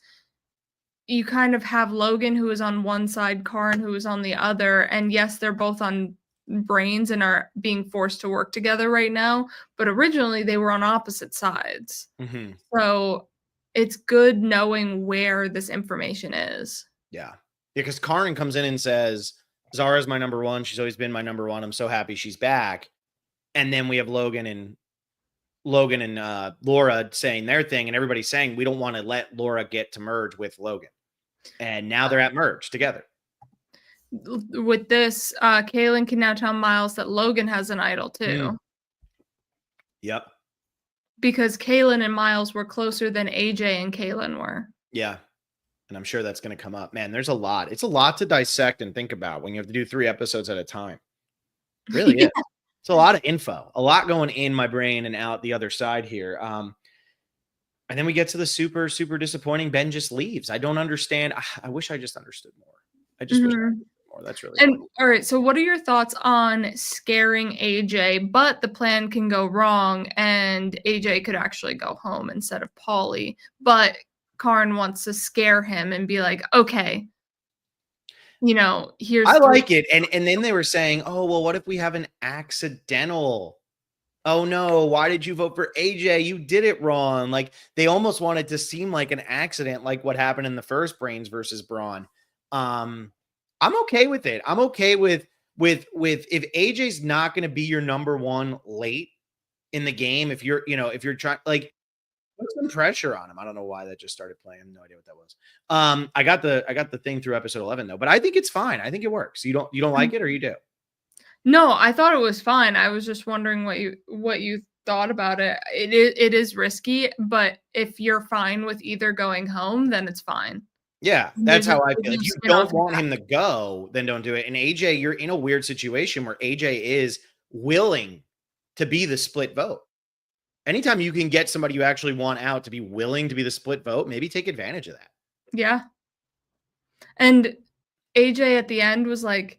you kind of have Logan who is on one side, Karin who is on the other, and yes, they're both on brains and are being forced to work together right now, but originally they were on opposite sides. mhm, So it's good knowing where this information is. yeah. Because Karin comes in and says, Zara's my number one. She's always been my number one. I'm so happy she's back. And then we have Logan and Laura saying their thing, and everybody's saying we don't want to let Laura get to merge with Logan. And now they're at merge together. With this, Kaylin can now tell Miles that Logan has an idol too. Yep. Because Kaylin and Miles were closer than AJ and Kaylin were. Yeah. And I'm sure that's going to come up. Man, there's a lot. It's a lot to dissect and think about when you have to do 3 episodes at a time. It really is. It's a lot of info, a lot going in my brain and out the other side here. And then we get to the super, super disappointing. Ben just leaves. I don't understand. I wish I just understood more. I just wish I understood more. That's really And all right, so what are your thoughts on scaring AJ, but the plan can go wrong and AJ could actually go home instead of Paulie, but Karin wants to scare him and be like, okay, here's I 3 like it. And then they were saying, oh, well, what if we have an accidental? Oh no, why did you vote for AJ? You did it wrong. Like they almost wanted to seem like an accident, like what happened in the first Brains versus Brawn. I'm okay with it. I'm okay with if AJ's not going to be your number one late in the game, if you're trying, like, put some pressure on him. I don't know why that just started playing. I have no idea what that was. I got the thing through episode 11 though, but I think it's fine. I think it works. You don't like it, or you do? No, I thought it was fine. I was just wondering what you thought about it. It is risky, but if you're fine with either going home, then it's fine. Yeah, that's how I feel. If you don't want that. him to go, then don't do it. And AJ, you're in a weird situation where AJ is willing to be the split vote. Anytime you can get somebody you actually want out to be willing to be the split vote, maybe take advantage of that. Yeah. And AJ at the end was like,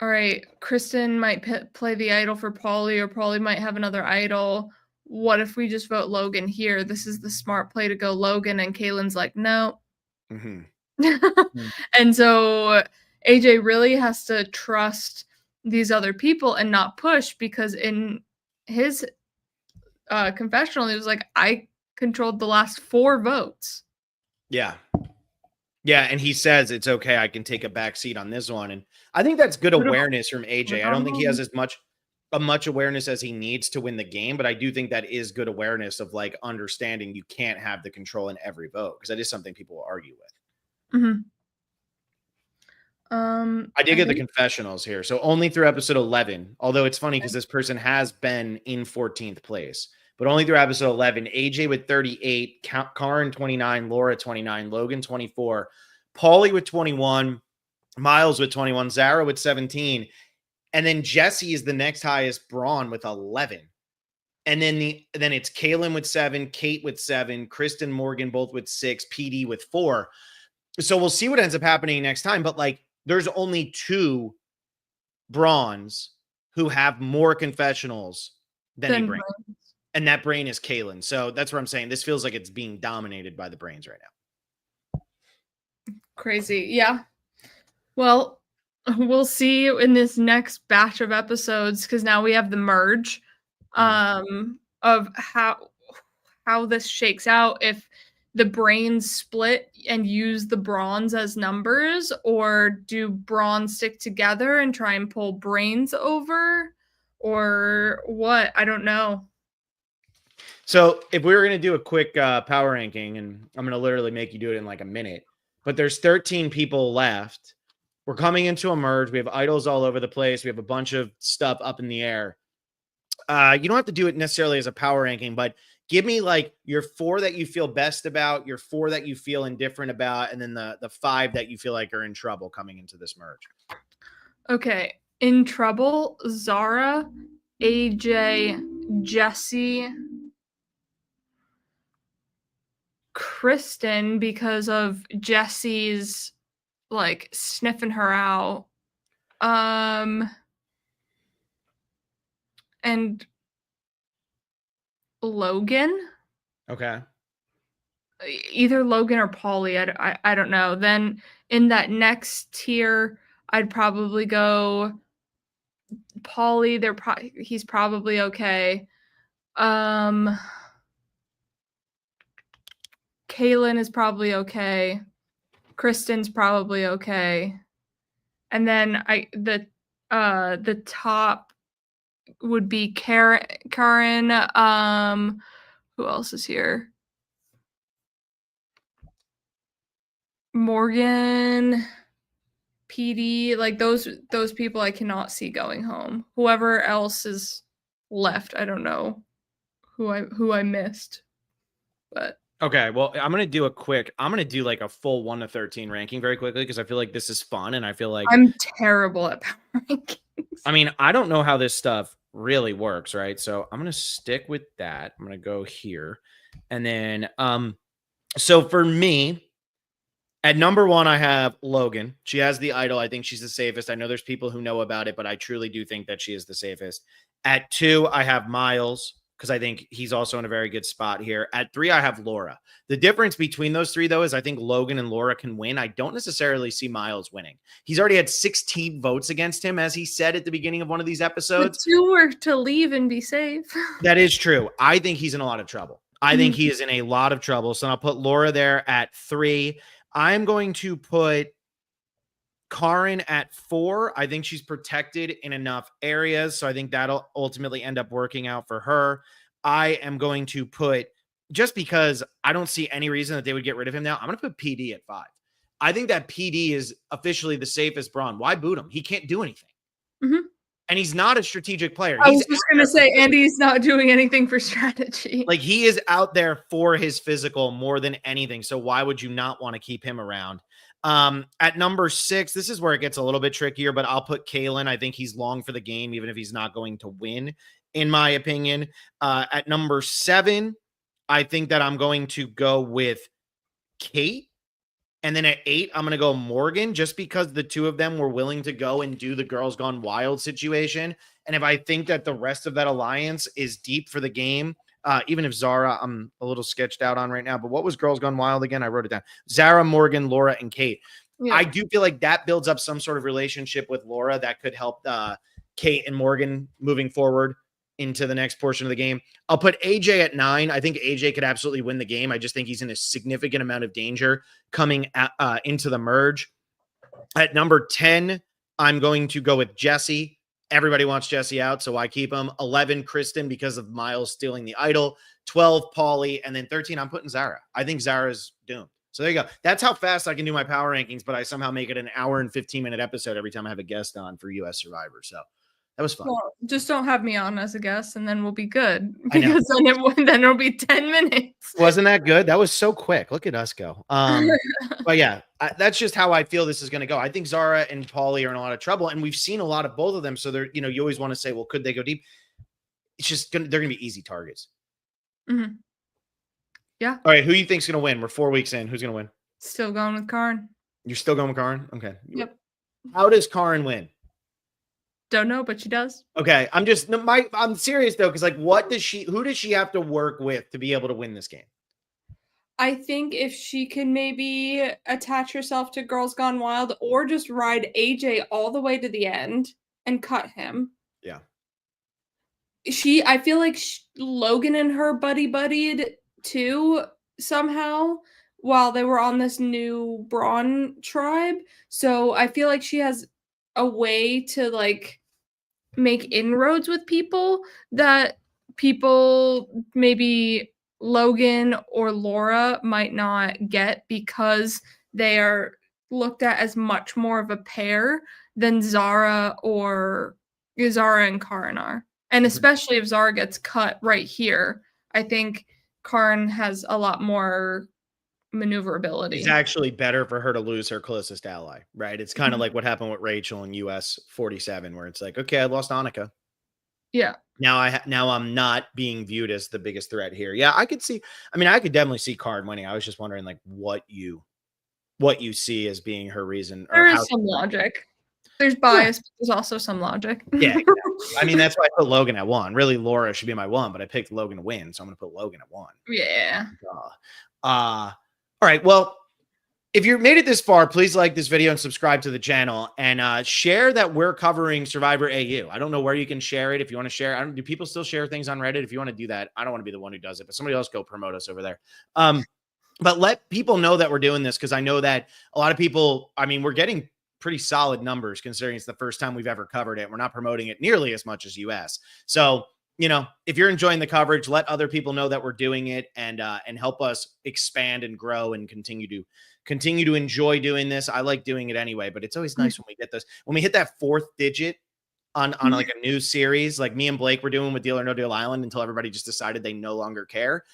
all right, Kristen might play the idol for Paulie, or Paulie might have another idol. What if we just vote Logan here? This is the smart play to go Logan. And Kaylin's like, no. Mm-hmm. And so AJ really has to trust these other people and not push, because in his confessional, he was like, I controlled the last 4 votes. Yeah. Yeah, and he says it's okay, I can take a back seat on this one. And I think that's good awareness from AJ. I don't think he has as much awareness as he needs to win the game, but I do think that is good awareness of like understanding you can't have the control in every vote, because that is something people will argue with. I did get the confessionals here. So only through episode 11, although it's funny because this person has been in 14th place, but only through episode 11, AJ with 38, Karin 29, Laura 29, Logan 24, Paulie with 21, Miles with 21, Zara with 17. And then Jesse is the next highest, Brawn with 11. And then it's Kaylin with 7, Kate with 7, Kristen, Morgan both with 6, PD with 4. So we'll see what ends up happening next time. But like, there's only 2 Brawns who have more confessionals than a Brain. And that Brain is Kaylin. So that's what I'm saying. This feels like it's being dominated by the Brains right now. Crazy. Yeah. Well, we'll see in this next batch of episodes, because now we have the merge of how this shakes out. If the brains split and use the brawns as numbers, or do brawns stick together and try and pull brains over, or what? I don't know. So if we were going to do a quick power ranking, and I'm going to literally make you do it in like a minute, but there's 13 people left. We're coming into a merge. We have idols all over the place. We have a bunch of stuff up in the air. You don't have to do it necessarily as a power ranking, but give me like your 4 that you feel best about, your 4 that you feel indifferent about, and then the 5 that you feel like are in trouble coming into this merge. Okay. In trouble, Zara, AJ, Jesse, Kristen, because of Jesse's like sniffing her out. And Logan. Okay. Either Logan or Paulie. I don't know. Then in that next tier, I'd probably go Paulie. He's probably okay. Kaylin is probably okay. Kristen's probably okay. And then the top would be Karen. Who else is here? Morgan, PD, like those people I cannot see going home. Whoever else is left, I don't know who I missed. But okay, well, I'm going to do like a full 1 to 13 ranking very quickly because I feel like this is fun and I feel like I'm terrible at power rankings. I mean, I don't know how this stuff really works, right? So I'm going to stick with that. I'm going to go here. And then so for me, at number 1, I have Logan. She has the idol. I think she's the safest. I know there's people who know about it, but I truly do think that she is the safest. At 2, I have Miles because I think he's also in a very good spot here. At 3, I have Laura. The difference between those 3, though, is I think Logan and Laura can win. I don't necessarily see Miles winning. He's already had 16 votes against him, as he said at the beginning of one of these episodes. The 2 were to leave and be safe. That is true. I think he's in a lot of trouble. I think he is in a lot of trouble. So I'll put Laura there at 3. I'm going to put Karin at 4. I think she's protected in enough areas. So I think that'll ultimately end up working out for her. I am going to put, just because I don't see any reason that they would get rid of him now, I'm going to put PD at 5. I think that PD is officially the safest Brawn. Why boot him? He can't do anything. Mm-hmm. And he's not a strategic player. I was just going to say, Andy's not doing anything for strategy. Like, he is out there for his physical more than anything. So why would you not want to keep him around? At number 6, this is where it gets a little bit trickier, but I'll put Kalen. I think he's long for the game, even if he's not going to win, in my opinion. At number 7, I think that I'm going to go with Kate. And then at 8, I'm going to go Morgan, just because the 2 of them were willing to go and do the Girls Gone Wild situation. And if I think that the rest of that alliance is deep for the game, even if Zara, I'm a little sketched out on right now, but what was Girls Gone Wild again? I wrote it down. Zara, Morgan, Laura, and Kate. Yeah. I do feel like that builds up some sort of relationship with Laura that could help Kate and Morgan moving forward into the next portion of the game. I'll put AJ at 9. I think AJ could absolutely win the game. I just think he's in a significant amount of danger coming into the merge. At number 10, I'm going to go with Jesse. Everybody wants Jesse out, so I keep him. 11, Kristen, because of Miles stealing the idol. 12, Paulie. And then 13, I'm putting Zara. I think Zara's doomed. So there you go. That's how fast I can do my power rankings, but I somehow make it an hour and 15-minute episode every time I have a guest on for US Survivor. So that was fun. Well, just don't have me on as a guest, and then we'll be good. Because then it'll be 10 minutes. Wasn't that good? That was so quick. Look at us go. But yeah, that's just how I feel this is going to go. I think Zara and Paulie are in a lot of trouble, and we've seen a lot of both of them. So they're, you always want to say, well, could they go deep? It's just they're going to be easy targets. Mm-hmm. Yeah. All right. Who do you think's going to win? We're 4 weeks in. Who's going to win? Still going with Karin. You're still going with Karin? Okay. Yep. How does Karin win? Don't know, but she does. Okay. I'm serious though. Cause like, who does she have to work with to be able to win this game? I think if she can maybe attach herself to Girls Gone Wild or just ride AJ all the way to the end and cut him. Yeah. I feel like Logan and her buddied too. somehow while they were on this new Brawn tribe. So I feel like she has a way to like make inroads with people that people maybe Logan or Laura might not get because they are looked at as much more of a pair than Zara and Karin are. And especially if Zara gets cut right here, I think Karin has a lot more maneuverability. It's actually better for her to lose her closest ally, right? It's kind of like what happened with Rachel in US 47, where it's like, okay, I lost Annika. Yeah. Now I'm not being viewed as the biggest threat here. Yeah, I could see. I mean, I could definitely see Karin winning. I was just wondering, like, what you see as being her reason, or There how. is some logic. There's bias, but there's also some logic. Yeah, exactly. I mean, that's why I put Logan at 1. Really, Laura should be my 1, but I picked Logan to win, so I'm going to put Logan at 1. Yeah. All right. Well, if you made it this far, please like this video and subscribe to the channel, and share that we're covering Survivor AU. I don't know where you can share it. If you want to share, do people still share things on Reddit? If you want to do that, I don't want to be the one who does it, but somebody else go promote us over there. But let people know that we're doing this, because I know that a lot of people, I mean, we're getting pretty solid numbers considering it's the first time we've ever covered it. We're not promoting it nearly as much as US. So, you know, if you're enjoying the coverage, let other people know that we're doing it, and help us expand and grow and continue to enjoy doing this. I like doing it anyway, but it's always nice when we get this, when we hit that 4th digit on like a new series, like me and Blake were doing with Deal or No Deal Island, until everybody just decided they no longer care.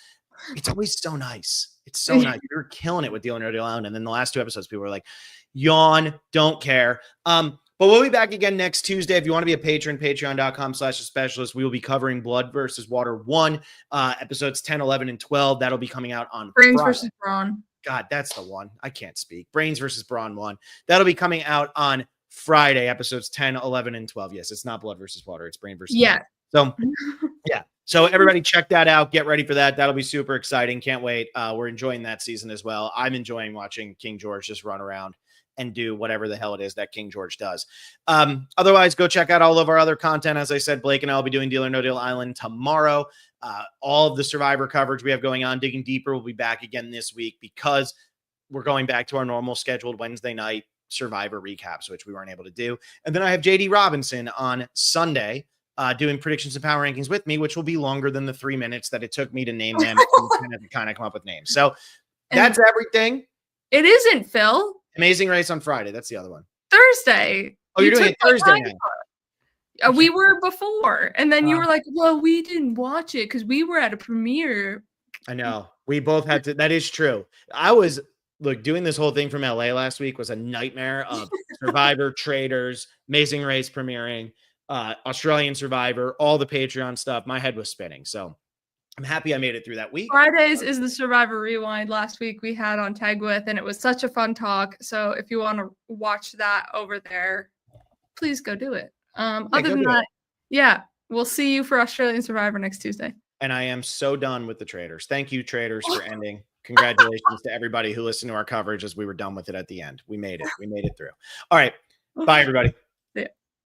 It's always so nice. It's so nice. We were killing it with Deal or No Deal Island, and then the last 2 episodes, people were like, yawn, don't care. But we'll be back again next Tuesday. If you want to be a patron, patreon.com/specialist. We will be covering Blood versus Water 1, episodes 10, 11, and 12. That'll be coming out on Brains Friday. versus Brawn. God, that's the one. I can't speak. Brains versus Brawn 1. That'll be coming out on Friday, episodes 10, 11, and 12. Yes, it's not Blood versus Water. It's Brain versus Yeah. Water. So, yeah. So everybody check that out. Get ready for that. That'll be super exciting. Can't wait. We're enjoying that season as well. I'm enjoying watching King George just run around and do whatever the hell it is that King George does. Otherwise, go check out all of our other content. As I said, Blake and I will be doing Deal or No Deal Island tomorrow. All of the Survivor coverage we have going on. Digging Deeper will be back again this week, because we're going back to our normal scheduled Wednesday night Survivor recaps, which we weren't able to do. And then I have JD Robinson on Sunday doing predictions and power rankings with me, which will be longer than the 3 minutes that it took me to name them and kind of come up with names. So that's everything. It isn't, Phil. Amazing Race on Friday. That's the other one. Thursday. Oh, you're doing it Thursday now. We were before, and then you were like, well, we didn't watch it because we were at a premiere. I know. We both had to. That is true. I was, look, doing this whole thing from LA last week was a nightmare of Survivor, Traders, Amazing Race premiering, Australian Survivor, all the Patreon stuff. My head was spinning. So I'm happy I made it through that week. Fridays is the Survivor Rewind last week we had on Tag With, and it was such a fun talk. So if you want to watch that over there, please go do it. Other than that, yeah, we'll see you for Australian Survivor next Tuesday. And I am so done with the Traders. Thank you, Traders, for ending. Congratulations to everybody who listened to our coverage as we were done with it at the end. We made it. We made it through. All right. Bye, everybody.